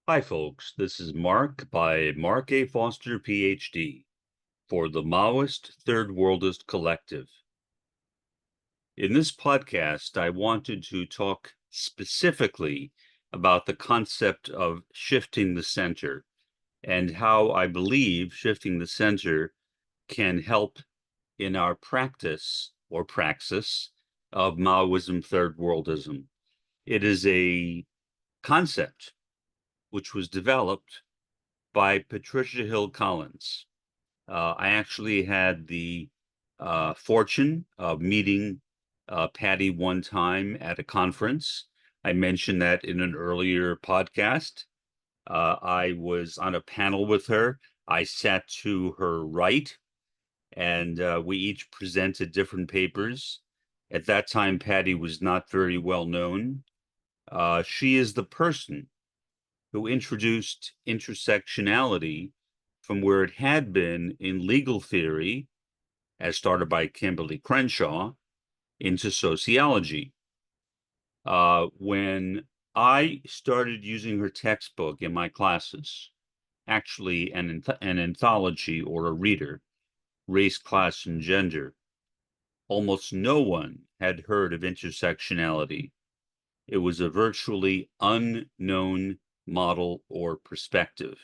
Hi, folks. This is Mark by Mark A. Foster, Ph.D. for the Maoist-Third Worldist Collective. In this podcast, I wanted to talk specifically about the concept of shifting the center and how I believe shifting the center can help in our practice or praxis of Maoism-Third Worldism. It is a concept which was developed by Patricia Hill Collins. I actually had the fortune of meeting Patty one time at a conference. I mentioned that in an earlier podcast. I was on a panel with her. I sat to her right, and we each presented different papers. At that time, Patty was not very well known. She is the person who introduced intersectionality from where it had been in legal theory, as started by Kimberly Crenshaw, into sociology. When I started using her textbook in my classes, actually an anthology or a reader, Race, Class, and Gender, almost no one had heard of intersectionality. It was a virtually unknown model or perspective.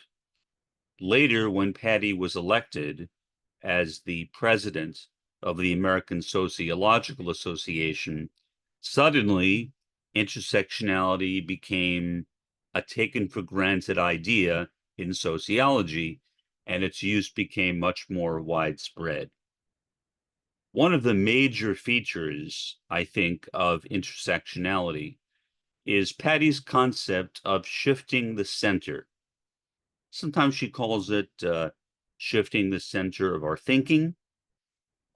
Later, when Patty was elected as the president of the American Sociological Association, suddenly intersectionality became a taken for granted idea in sociology, and its use became much more widespread. One of the major features, I think, of intersectionality is Patty's concept of shifting the center. Sometimes she calls it shifting the center of our thinking.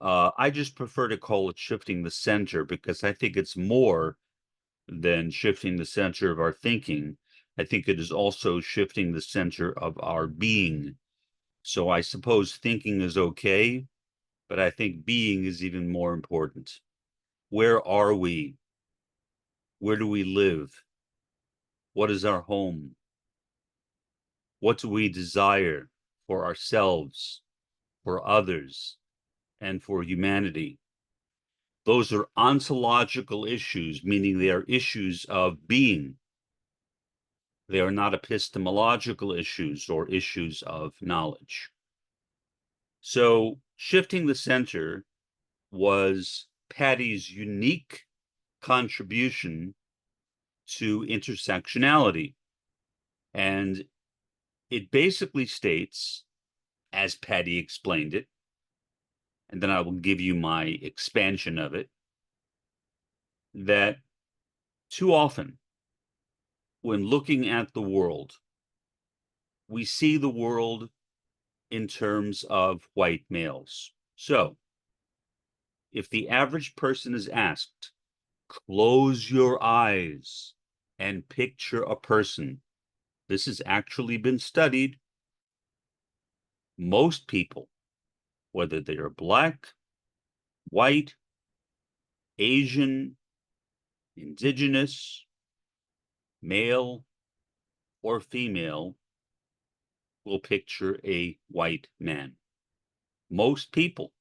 I just prefer to call it shifting the center because I think it's more than shifting the center of our thinking. I think it is also shifting the center of our being. So I suppose thinking is okay, but I think being is even more important. Where are we? Where do we live? What is our home? What do we desire for ourselves, for others, and for humanity? Those are ontological issues, meaning they are issues of being. They are not epistemological issues or issues of knowledge. So shifting the center was Patty's unique contribution to intersectionality. And it basically states, as Patty explained it, and then I will give you my expansion of it, that too often when looking at the world, we see the world in terms of white males. So if the average person is asked, close your eyes and picture a person, this has actually been studied. Most people, whether they are black, white, Asian, indigenous, male, or female, will picture a white man. Most people.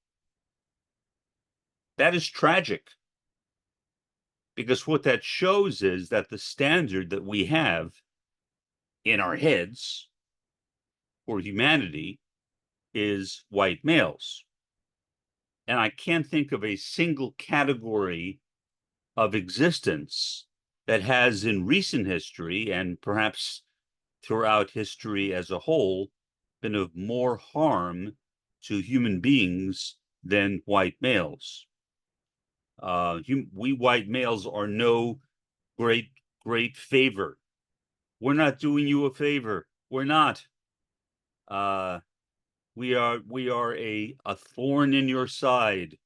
That is tragic, because what that shows is that the standard that we have in our heads for humanity is white males. And I can't think of a single category of existence that has in recent history, and perhaps throughout history as a whole, been of more harm to human beings than white males. We white males are no great favor. We're not doing you a favor. We're not. We are a thorn in your side,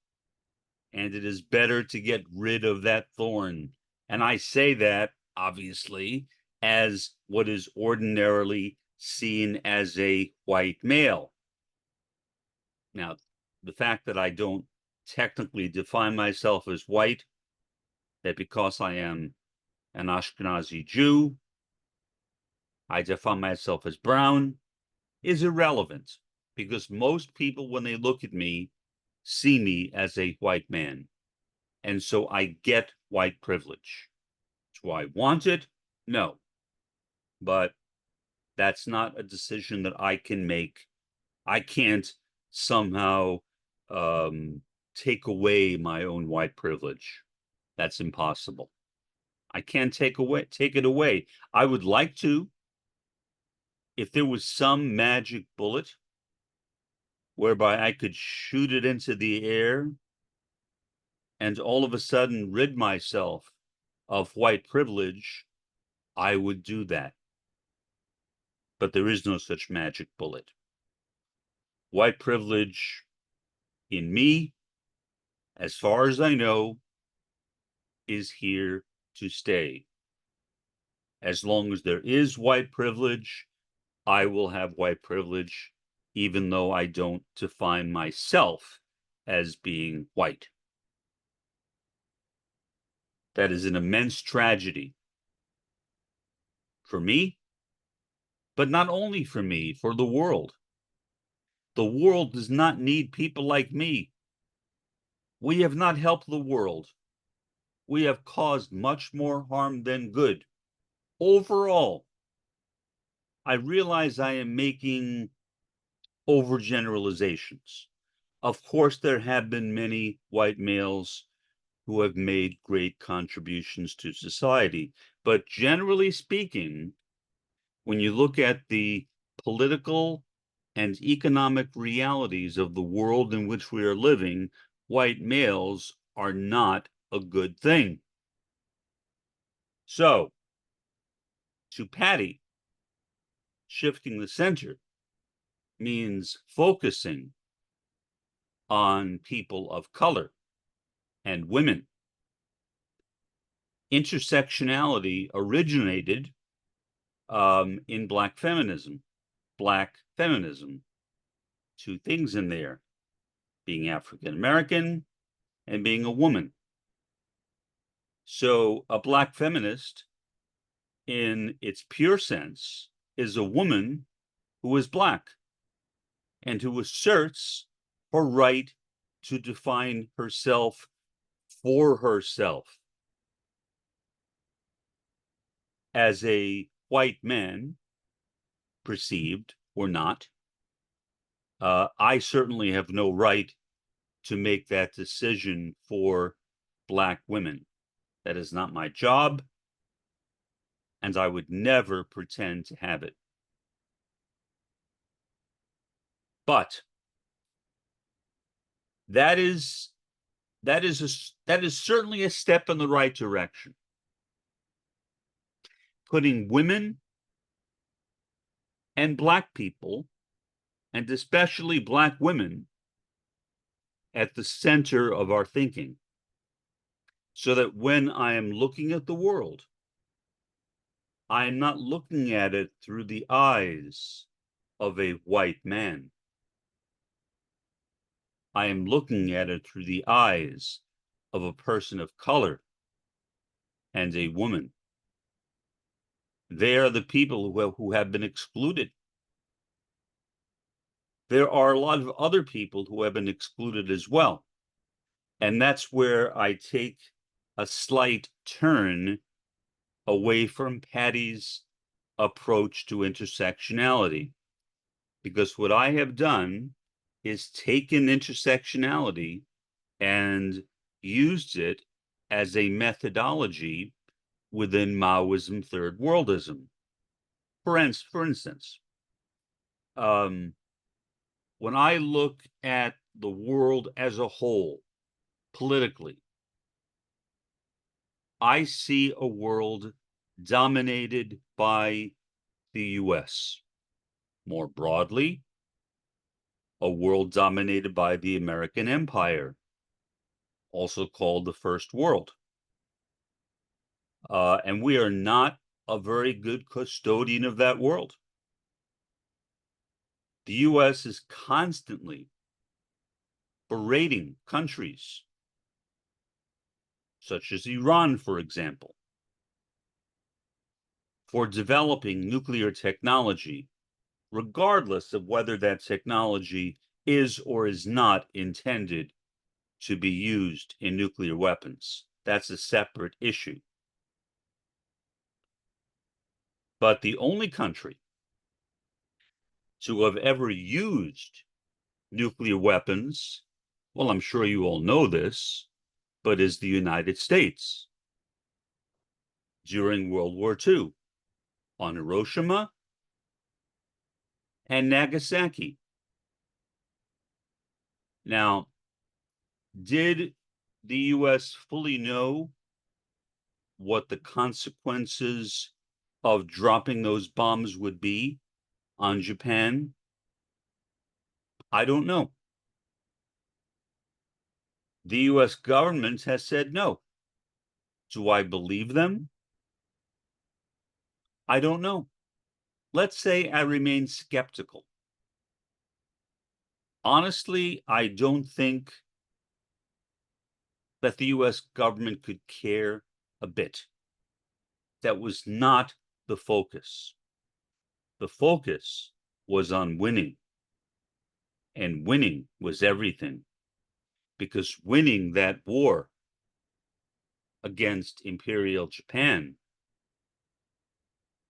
and it is better to get rid of that thorn. And I say that, obviously, as what is ordinarily seen as a white male. Now, the fact that I don't technically define myself as white, that because I am an Ashkenazi Jew, I define myself as brown is irrelevant because most people, when they look at me, see me as a white man. And so I get white privilege. Do I want it? No. But that's not a decision that I can make. I can't somehow take away my own white privilege. That's impossible. I can't take it away. I would like to, if there was some magic bullet whereby I could shoot it into the air and all of a sudden rid myself of white privilege, I would do that. But there is no such magic bullet. White privilege in me, as far as I know, is here to stay. As long as there is white privilege, I will have white privilege, even though I don't define myself as being white. That is an immense tragedy for me, but not only for me, for the world. The world does not need people like me. We have not helped the world. We have caused much more harm than good. Overall, I realize I am making overgeneralizations. Of course, there have been many white males who have made great contributions to society. But generally speaking, when you look at the political and economic realities of the world in which we are living, white males are not a good thing. So, to Patty, shifting the center means focusing on people of color and women. Intersectionality originated in Black feminism. Black feminism, two things in there, being African American and being a woman. So a Black feminist, in its pure sense, is a woman who is Black and who asserts her right to define herself for herself. As a white man, perceived or not, I certainly have no right to make that decision for Black women. That is not my job, and I would never pretend to have it. But that is certainly a step in the right direction. Putting women and Black people, and especially Black women, at the center of our thinking, so that when I am looking at the world, I am not looking at it through the eyes of a white man. I am looking at it through the eyes of a person of color and a woman. They are the people who have been excluded. There are a lot of other people who have been excluded as well. And that's where I take a slight turn away from Patty's approach to intersectionality. Because what I have done is taken intersectionality and used it as a methodology within Maoism-Third Worldism. For instance, when I look at the world as a whole, politically, I see a world dominated by the US. More broadly, a world dominated by the American Empire, also called the First World. And we are not a very good custodian of that world. The US is constantly berating countries, such as Iran, for example, for developing nuclear technology, regardless of whether that technology is or is not intended to be used in nuclear weapons. That's a separate issue. But the only country to have ever used nuclear weapons, well, I'm sure you all know this, but is the United States during World War II on Hiroshima and Nagasaki. Now, did the US fully know what the consequences of dropping those bombs would be on Japan? I don't know. The US government has said no. Do I believe them? I don't know. Let's say I remain skeptical. Honestly, I don't think that the US government could care a bit. That was not the focus. The focus was on winning. And winning was everything. Because winning that war against Imperial Japan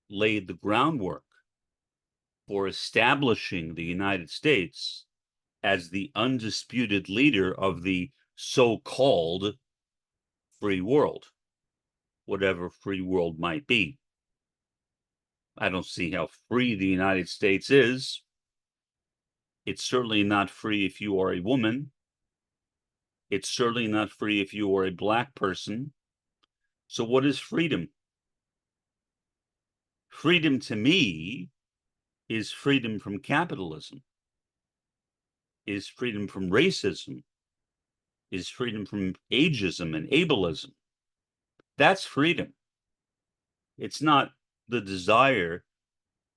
laid the groundwork for establishing the United States as the undisputed leader of the so-called free world, whatever free world might be. I don't see how free the United States is. It's certainly not free if you are a woman. It's certainly not free if you are a black person. So what is freedom? Freedom to me is freedom from capitalism, is freedom from racism, is freedom from ageism and ableism. That's freedom. It's not the desire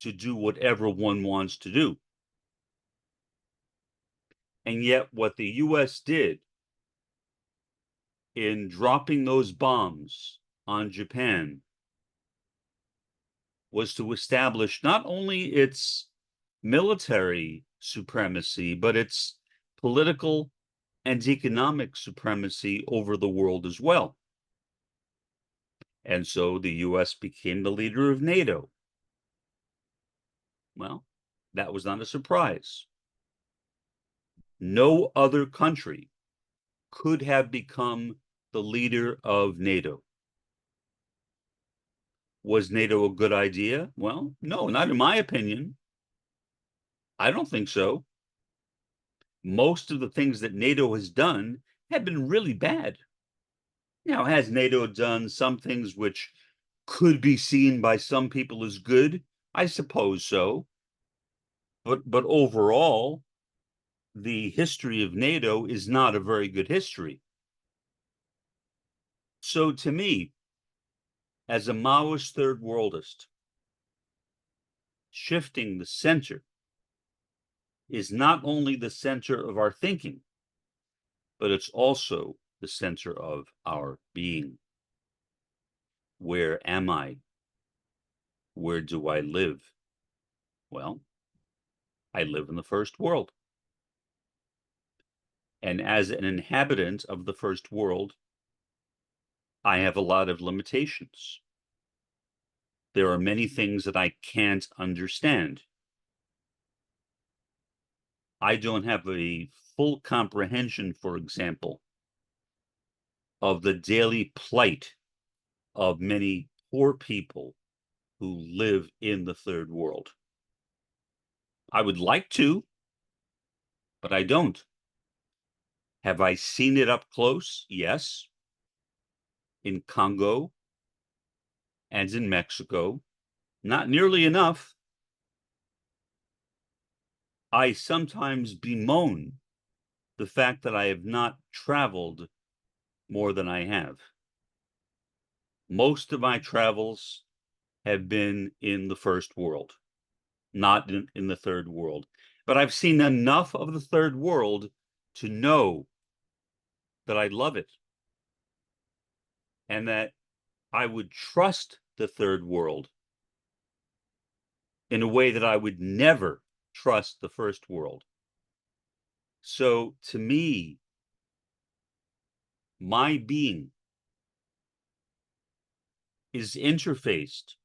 to do whatever one wants to do. And yet what the US did in dropping those bombs on Japan was to establish not only its military supremacy, but its political and economic supremacy over the world as well. And so the US became the leader of NATO. Well, that was not a surprise. No other country could have become the leader of NATO. Was NATO a good idea? Well, no, not in my opinion. I don't think so. Most of the things that NATO has done have been really bad. Now, has NATO done some things which could be seen by some people as good? I suppose so. But overall, the history of NATO is not a very good history. So to me, as a Maoist third worldist, shifting the center is not only the center of our thinking, but it's also the center of our being. Where am I? Where do I live? Well, I live in the first world. And as an inhabitant of the first world, I have a lot of limitations. There are many things that I can't understand. I don't have a full comprehension, for example, of the daily plight of many poor people who live in the third world. I would like to, but I don't. Have I seen it up close? Yes. In Congo and in Mexico. Not nearly enough. I sometimes bemoan the fact that I have not traveled more than I have. Most of my travels have been in the first world, not in the third world. But I've seen enough of the third world to know that I love it and that I would trust the third world in a way that I would never trust the first world. So to me, my being is interfaced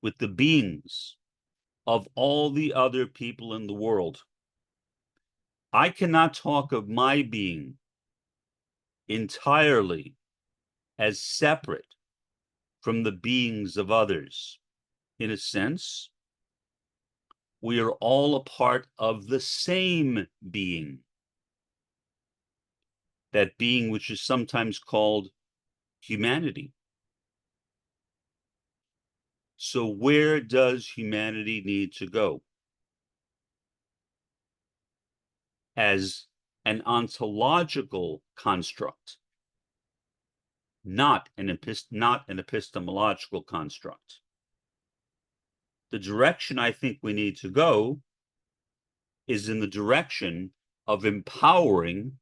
with the beings of all the other people in the world. I cannot talk of my being entirely as separate from the beings of others. In a sense, we are all a part of the same being. That being which is sometimes called humanity. So where does humanity need to go? As an ontological construct, not an epistemological construct. The direction I think we need to go is in the direction of empowering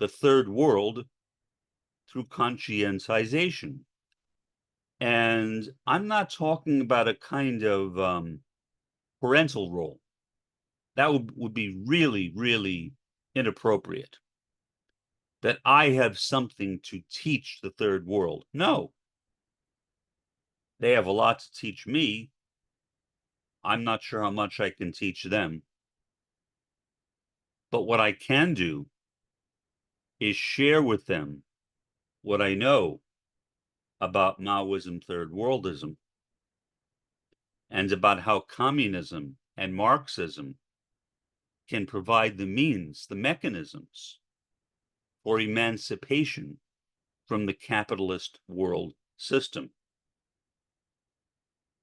the third world through conscientization. And I'm not talking about a kind of parental role. That would be really, really inappropriate. That I have something to teach the third world. No. They have a lot to teach me. I'm not sure how much I can teach them. But what I can do is share with them what I know about Maoism-Third Worldism and about how communism and Marxism can provide the means, the mechanisms for emancipation from the capitalist world system.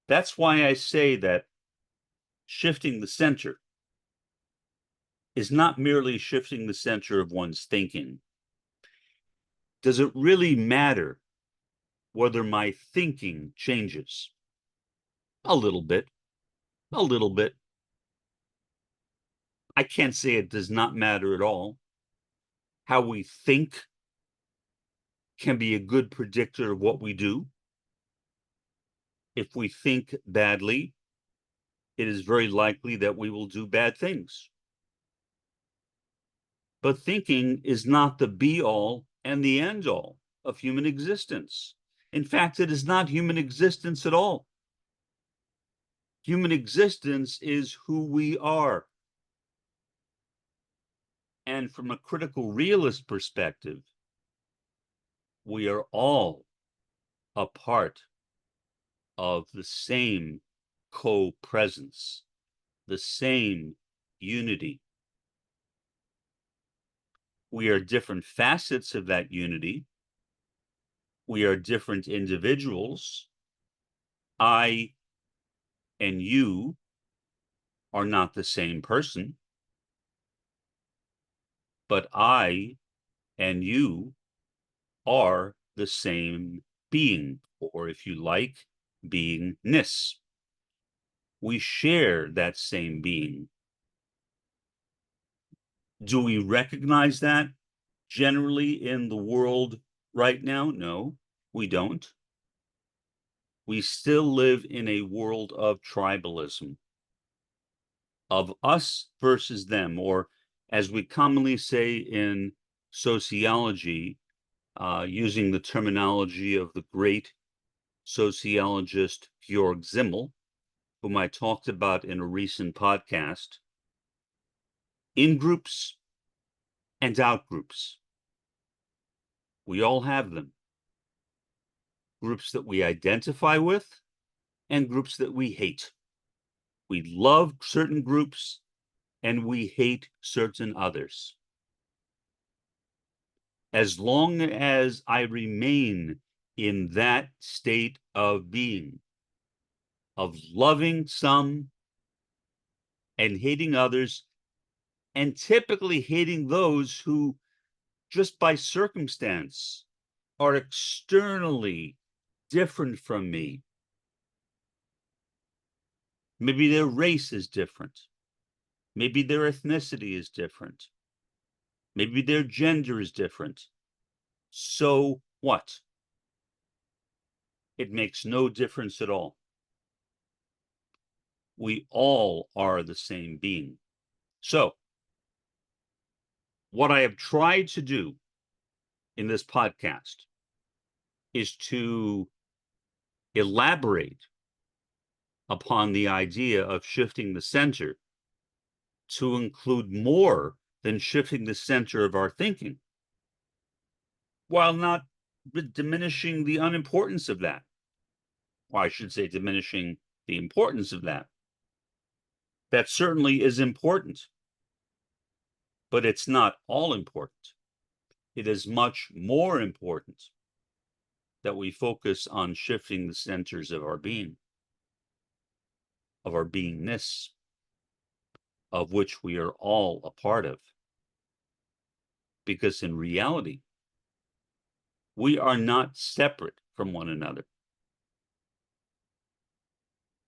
That's why I say that shifting the center is not merely shifting the center of one's thinking. Does it really matter whether my thinking changes? A little bit, a little bit. I can't say it does not matter at all. How we think can be a good predictor of what we do. If we think badly, it is very likely that we will do bad things. But thinking is not the be-all and the end-all of human existence. In fact, it is not human existence at all. Human existence is who we are. And from a critical realist perspective, we are all a part of the same co-presence, the same unity. We are different facets of that unity. We are different individuals. I and you are not the same person, but I and you are the same being, or if you like, beingness. We share that same being. Do we recognize that generally in the world right now? No, we don't. We still live in a world of tribalism, of us versus them, or as we commonly say in sociology, using the terminology of the great sociologist Georg Simmel, whom I talked about in a recent podcast, in groups and out groups. We all have them. Groups that we identify with and groups that we hate. We love certain groups and we hate certain others. As long as I remain in that state of being, of loving some and hating others, and typically hating those who, just by circumstance, are externally different from me. Maybe their race is different. Maybe their ethnicity is different. Maybe their gender is different. So what? It makes no difference at all. We all are the same being. So, what I have tried to do in this podcast is to elaborate upon the idea of shifting the center to include more than shifting the center of our thinking, while not diminishing the unimportance of that. Or I should say, diminishing the importance of that. That certainly is important, but it's not all important. It is much more important that we focus on shifting the centers of our being, of our beingness, of which we are all a part of. Because in reality, we are not separate from one another.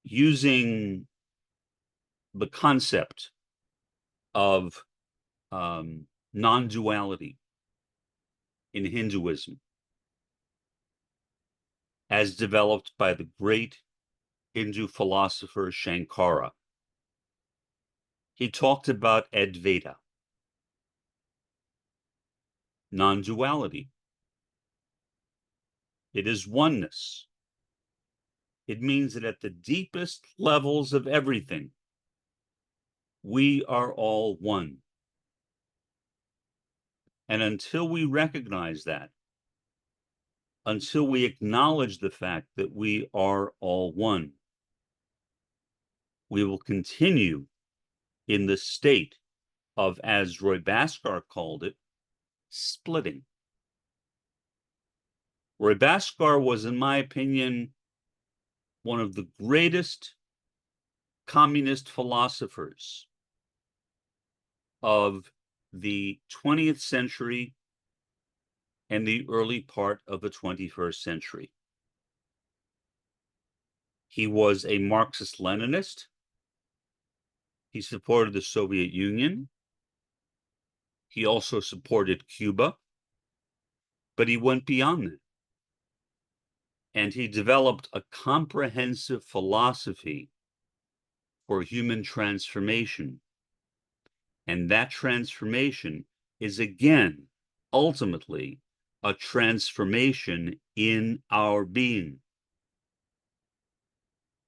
Using the concept of non-duality in Hinduism, as developed by the great Hindu philosopher Shankara, he talked about Advaita, non-duality. It is oneness. It means that at the deepest levels of everything, we are all one. And until we recognize that, until we acknowledge the fact that we are all one, we will continue in the state of, as Roy Bhaskar called it, splitting. Roy Bhaskar was, in my opinion, one of the greatest communist philosophers of the 20th century and the early part of the 21st century. He was a Marxist-Leninist. He supported the Soviet Union. He also supported Cuba, but he went beyond that. And he developed a comprehensive philosophy for human transformation. And that transformation is, again, ultimately, a transformation in our being.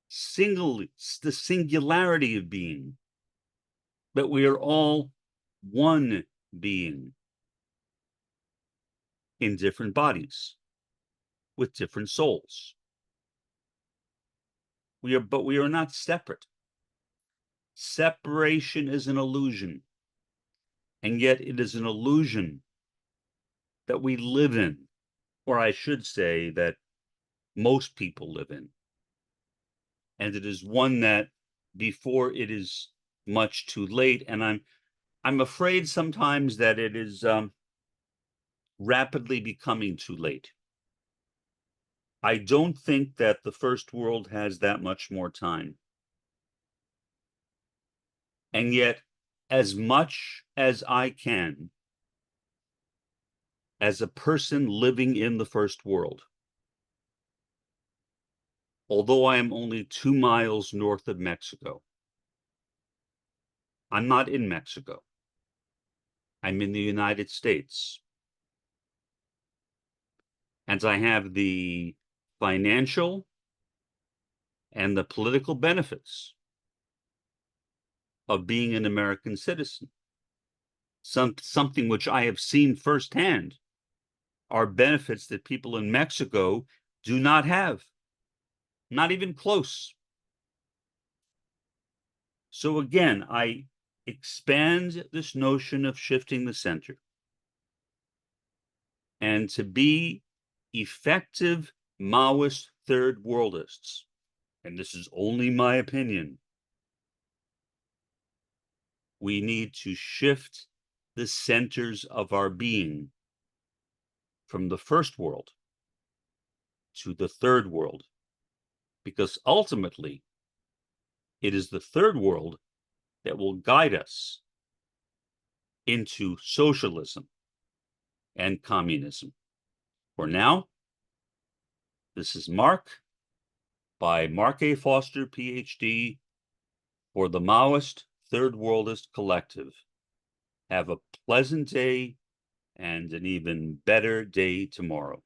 The singularity of being, that we are all one being in different bodies with different souls. But we are not separate. Separation is an illusion, and yet it is an illusion that we live in, or I should say that most people live in. And it is one that, before it is much too late, and I'm afraid sometimes that it is rapidly becoming too late. I don't think that the first world has that much more time. And yet, as much as I can, as a person living in the first world, although I am only 2 miles north of Mexico, I'm not in Mexico. I'm in the United States. And I have the financial and the political benefits of being an American citizen. Something which I have seen firsthand are benefits that people in Mexico do not have, not even close. So again, I expand this notion of shifting the center. And to be effective Maoist third worldists, and this is only my opinion, we need to shift the centers of our being from the first world to the third world, because ultimately it is the third world that will guide us into socialism and communism. For now, this is Mark by Mark A. Foster, Ph.D., For the Maoist Third Worldist Collective, have a pleasant day and an even better day tomorrow.